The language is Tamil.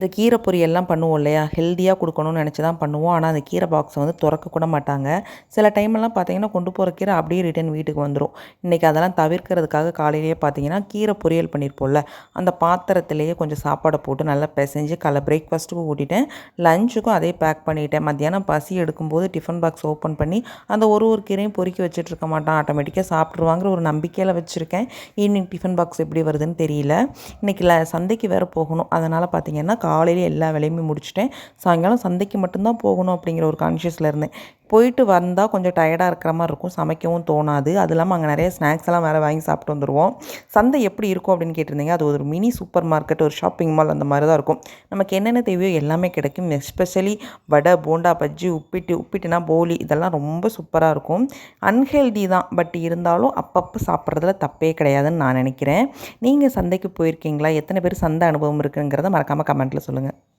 இந்த கீரை பொரியல்லாம் பண்ணுவோம் இல்லையா? ஹெல்தியாக கொடுக்கணும்னு நினச்சி தான் பண்ணுவோம். ஆனால் அந்த கீரை பாக்ஸை வந்து தொறக்க கூட மாட்டாங்க. சில டைம்லாம் பார்த்தீங்கன்னா, கொண்டு போகிற கீரை அப்படியே ரிட்டர்ன் வீட்டுக்கு வந்துரும். இன்றைக்கி அதெல்லாம் தவிர்க்கிறதுக்காக காலையிலேயே பார்த்தீங்கன்னா, கீரை பொரியல் பண்ணியிருப்போம்ல, அந்த பாத்திரத்திலேயே கொஞ்சம் சாப்பாடை போட்டு நல்லா பிசைஞ்சு காலைல பிரேக்ஃபாஸ்ட்டுக்கும் ஊட்டிட்டேன். லஞ்சுக்கும் அதே பேக் பண்ணிட்டேன். மத்தியானம் பசி எடுக்கும்போது டிஃபன் பாக்ஸ் ஓப்பன் பண்ணி, அந்த ஒரு கீரையும் பொறுக்கி வச்சுட்டு இருக்க மாட்டான். ஆட்டோமேட்டிக்காக சாப்பிட்ருவாங்கிற ஒரு நம்பிக்கையில் வச்சுருக்கேன். ஈவினிங் டிஃபன் பாக்ஸ் எப்படி வருதுன்னு தெரியல. இன்றைக்கி சந்தைக்கு வேறு போகணும். அதனால் பார்த்தீங்கன்னா காலையிலே எல்லா வேலையுமே முடிச்சுட்டேன். சாயங்காலம் சந்தைக்கு மட்டும்தான் போகணும் அப்படிங்கிற ஒரு கான்ஷியஸில் இருந்தேன். போயிட்டு வந்தால் கொஞ்சம் டயர்டாக இருக்கிற மாதிரி இருக்கும். சமைக்கவும் தோணாது. அது இல்லாமல் அங்கே நிறைய ஸ்நாக்ஸ் எல்லாம் வேறு வாங்கி சாப்பிட்டு வந்துடுவோம். சந்தை எப்படி இருக்கும் அப்படின்னு கேட்டிருந்தீங்க. அது ஒரு மினி சூப்பர் மார்க்கெட், ஒரு ஷாப்பிங் மால் அந்த மாதிரி தான் இருக்கும். நமக்கு என்னென்ன தேவையோ எல்லாமே கிடைக்கும். எஸ்பெஷலி வடை, போண்டா, பஜ்ஜி, உப்பிட்டுனா போலி, இதெல்லாம் ரொம்ப சூப்பராக இருக்கும். அன்ஹெல்தி தான், பட் இருந்தாலும் அப்பப்போ சாப்பிட்றதுல தப்பே கிடையாதுன்னு நான் நினைக்கிறேன். நீங்கள் சந்தைக்கு போயிருக்கீங்களா? எத்தனை பேர் சந்தை அனுபவம் இருக்குங்கிறத மறக்காமல் கமெண்ட்டில் சொல்லுங்கள்.